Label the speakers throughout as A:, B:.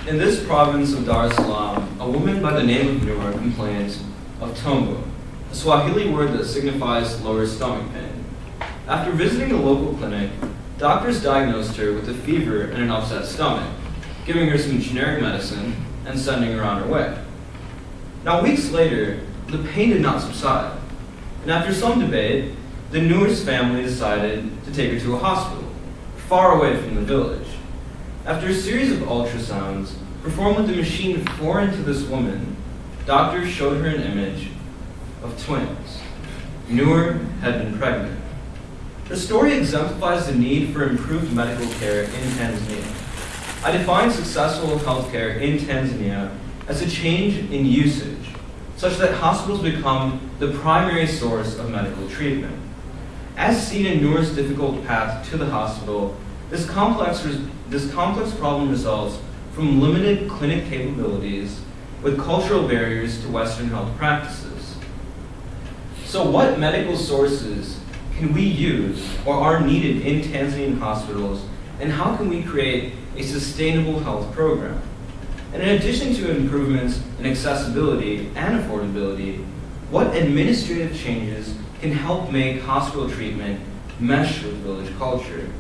A: In this province of Dar es Salaam, a woman by the name of Noor complains of tumbo, a Swahili word that signifies lower stomach pain. After visiting the local clinic, doctors diagnosed her with a fever and an upset stomach, giving her some generic medicine and sending her on her way. Now, weeks later, the pain did not subside, and after some debate, the Noor's family decided to take her to a hospital, far away from the village. After a series of ultrasounds performed with a machine foreign to this woman, doctors showed her an image of twins. Noor had been pregnant. Her story exemplifies the need for improved medical care in Tanzania. I define successful healthcare in Tanzania as a change in usage, such that hospitals become the primary source of medical treatment. As seen in Noor's difficult path to the hospital, this complex problem results from limited clinic capabilities with cultural barriers to Western health practices. So what medical sources can we use or are needed in Tanzanian hospitals, and how can we create a sustainable health program? And in addition to improvements in accessibility and affordability, what administrative changes can help make hospital treatment mesh with village culture?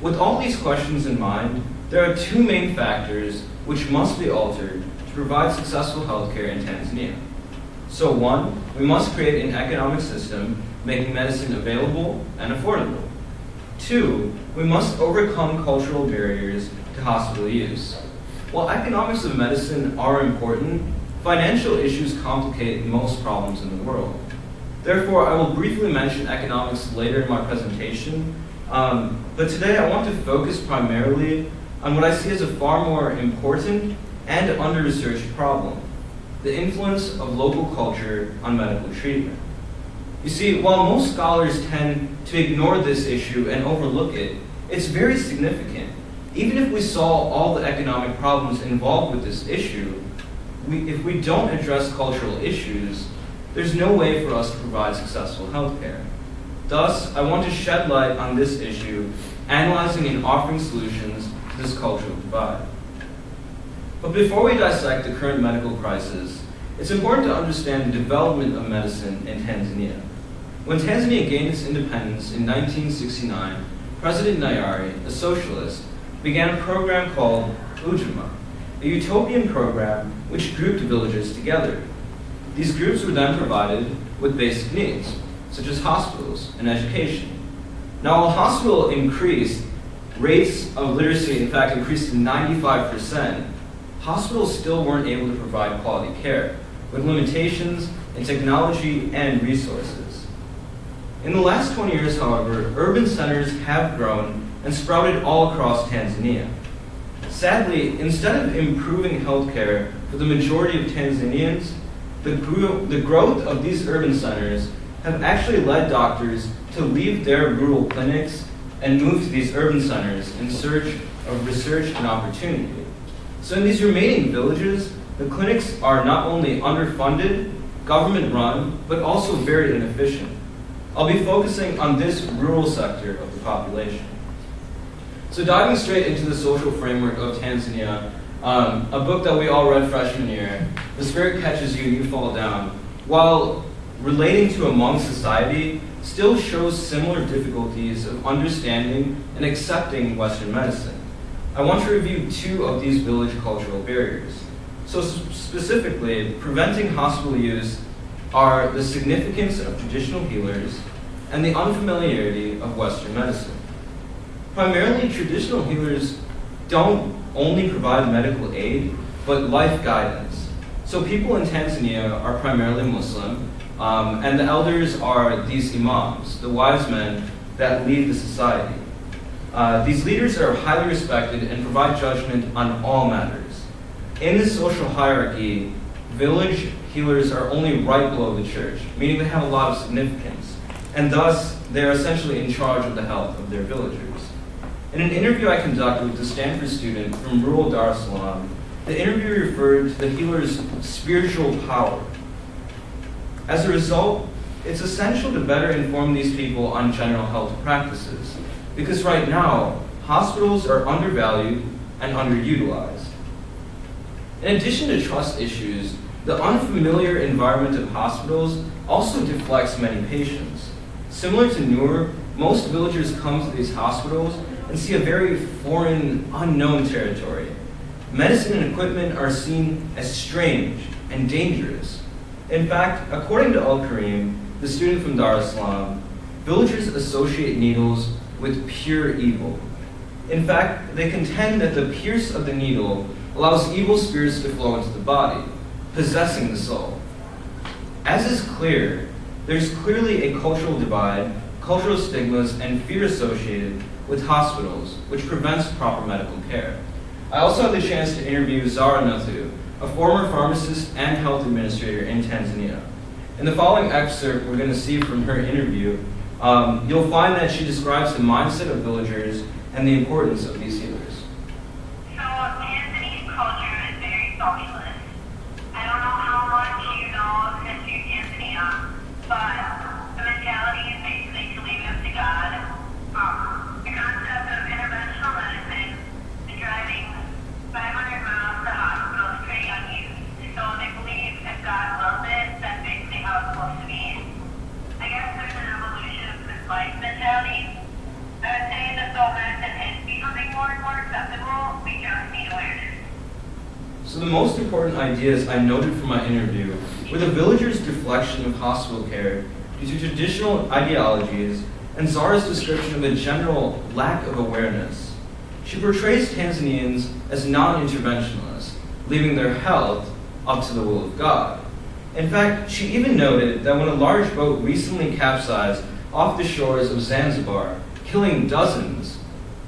A: With all these questions in mind, there are two main factors which must be altered to provide successful healthcare in Tanzania. So one, we must create an economic system making medicine available and affordable. Two, we must overcome cultural barriers to hospital use. While economics of medicine are important, financial issues complicate most problems in the world. Therefore, I will briefly mention economics later in my presentation, but today I want to focus primarily on what I see as a far more important and under-researched problem: the influence of local culture on medical treatment. You see, while most scholars tend to ignore this issue and overlook it, it's very significant. Even if we solve all the economic problems involved with this issue, if we don't address cultural issues, there's no way for us to provide successful healthcare. Thus, I want to shed light on this issue, analyzing and offering solutions to this cultural divide. But before we dissect the current medical crisis, it's important to understand the development of medicine in Tanzania. When Tanzania gained its independence in 1969, President Nyerere, a socialist, began a program called Ujima, a utopian program which grouped villages together. These groups were then provided with basic needs, such as hospitals and education. Now, while hospital increased, rates of literacy in fact increased to 95%, hospitals still weren't able to provide quality care, with limitations in technology and resources. In the last 20 years, however, urban centers have grown and sprouted all across Tanzania. Sadly, instead of improving healthcare for the majority of Tanzanians, the growth of these urban centers have actually led doctors to leave their rural clinics and move to these urban centers in search of research and opportunity. So in these remaining villages, the clinics are not only underfunded, government-run, but also very inefficient. I'll be focusing on this rural sector of the population. So diving straight into the social framework of Tanzania, a book that we all read freshman year, The Spirit Catches You and You Fall Down, while relating to a Hmong society, still shows similar difficulties of understanding and accepting Western medicine. I want to review two of these village cultural barriers. So specifically, preventing hospital use are the significance of traditional healers and the unfamiliarity of Western medicine. Primarily, traditional healers don't only provide medical aid, but life guidance. So people in Tanzania are primarily Muslim, and the elders are these imams, the wise men that lead the society. These leaders are highly respected and provide judgment on all matters. In this social hierarchy, village healers are only right below the church, meaning they have a lot of significance, and thus they're essentially in charge of the health of their villagers. In an interview I conducted with a Stanford student from rural Dar es Salaam, the interviewer referred to the healer's spiritual power. As a result, it's essential to better inform these people on general health practices, because right now, hospitals are undervalued and underutilized. In addition to trust issues, the unfamiliar environment of hospitals also deflects many patients. Similar to Noor, most villagers come to these hospitals and see a very foreign, unknown territory. Medicine and equipment are seen as strange and dangerous. In fact, according to Al-Karim, the student from Dar es Salaam, villagers associate needles with pure evil. In fact, they contend that the pierce of the needle allows evil spirits to flow into the body, possessing the soul. As is clear, there's clearly a cultural divide, cultural stigmas, and fear associated with hospitals, which prevents proper medical care. I also had the chance to interview Zara Nathu, a former pharmacist and health administrator in Tanzania. In the following excerpt we're going to see from her interview, you'll find that she describes the mindset of villagers and the importance of these healers.
B: So Tanzanian culture is very socialist. I don't know how much you know of the history of Tanzania, but the mentality is basically to leave it up to God. The concept of interventional medicine and driving 500 miles to hospital is pretty unused. So they believe if God wills it, that's basically how it's supposed to be. I guess there's an evolution of this life mentality. I would say that though medicine is becoming more and more acceptable, we just need awareness.
A: So the most important ideas I noted from my interview were the villagers' deflection of hospital care due to traditional ideologies and Zara's description of a general lack of awareness. She portrays Tanzanians as non-interventionists, leaving their health up to the will of God. In fact, she even noted that when a large boat recently capsized off the shores of Zanzibar, killing dozens,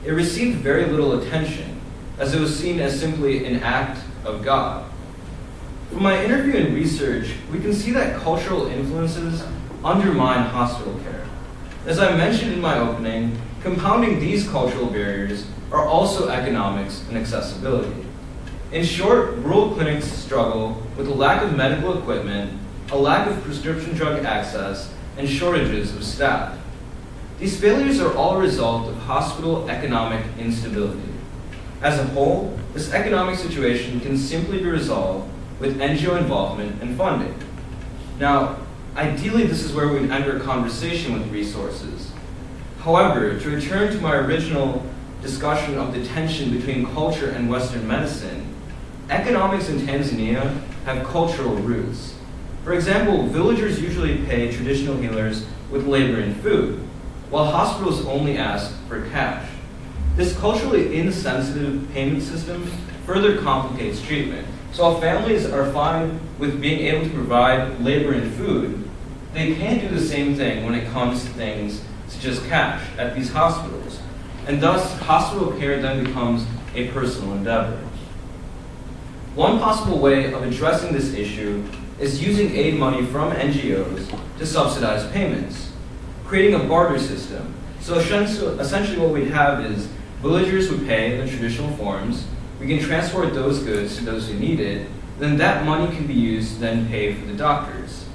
A: it received very little attention, as it was seen as simply an act of God. From my interview and research, we can see that cultural influences undermine hospital care. As I mentioned in my opening, compounding these cultural barriers are also economics and accessibility. In short, rural clinics struggle with a lack of medical equipment, a lack of prescription drug access, and shortages of staff. These failures are all a result of hospital economic instability. As a whole, this economic situation can simply be resolved with NGO involvement and funding. Now, ideally, this is where we'd enter a conversation with resources. However, to return to my original discussion of the tension between culture and Western medicine, economics in Tanzania have cultural roots. For example, villagers usually pay traditional healers with labor and food, while hospitals only ask for cash. This culturally insensitive payment system further complicates treatment. So while families are fine with being able to provide labor and food, they can't do the same thing when it comes to things such as cash at these hospitals. And thus, hospital care then becomes a personal endeavor. One possible way of addressing this issue is using aid money from NGOs to subsidize payments, creating a barter system. So essentially what we'd have is villagers would pay in the traditional forms, we can transport those goods to those who need it, then that money can be used to then pay for the doctors.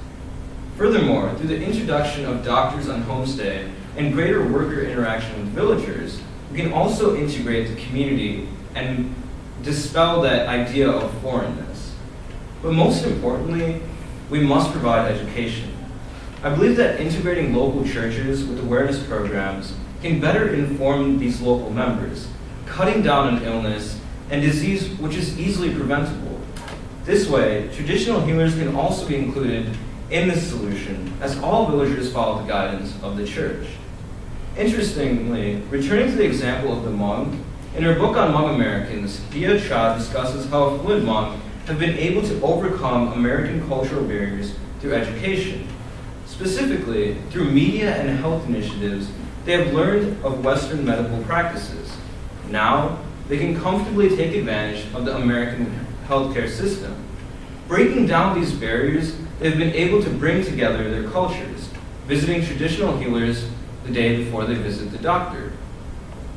A: Furthermore, through the introduction of doctors on homestay and greater worker interaction with villagers, we can also integrate the community and dispel that idea of foreignness. But most importantly, we must provide education. I believe that integrating local churches with awareness programs can better inform these local members, cutting down on illness and disease which is easily preventable. This way, traditional healers can also be included in this solution as all villagers follow the guidance of the church. Interestingly, returning to the example of the monk, in her book on Hmong Americans, Dia Cha discusses how affluent Hmong have been able to overcome American cultural barriers through education. Specifically, through media and health initiatives, they have learned of Western medical practices. Now, they can comfortably take advantage of the American healthcare system. Breaking down these barriers, they've been able to bring together their cultures, visiting traditional healers the day before they visit the doctor.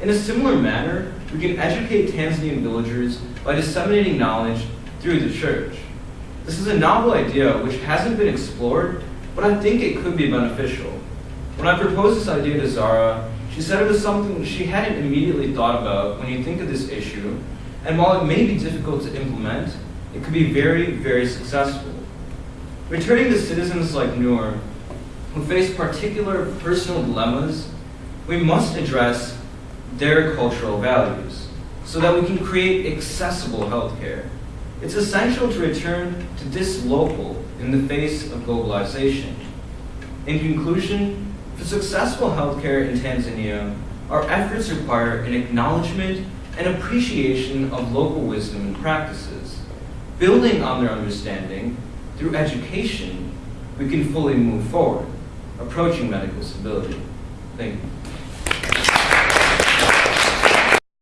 A: In a similar manner, we can educate Tanzanian villagers by disseminating knowledge through the church. This is a novel idea which hasn't been explored, but I think it could be beneficial. When I proposed this idea to Zara, she said it was something she hadn't immediately thought about when you think of this issue, and while it may be difficult to implement, it could be very, very successful. Returning to citizens like Noor, who face particular personal dilemmas, we must address their cultural values so that we can create accessible healthcare. It's essential to return to this local in the face of globalization. In conclusion, for successful healthcare in Tanzania, our efforts require an acknowledgement and appreciation of local wisdom and practices. Building on their understanding, through education, we can fully move forward, approaching medical stability. Thank you.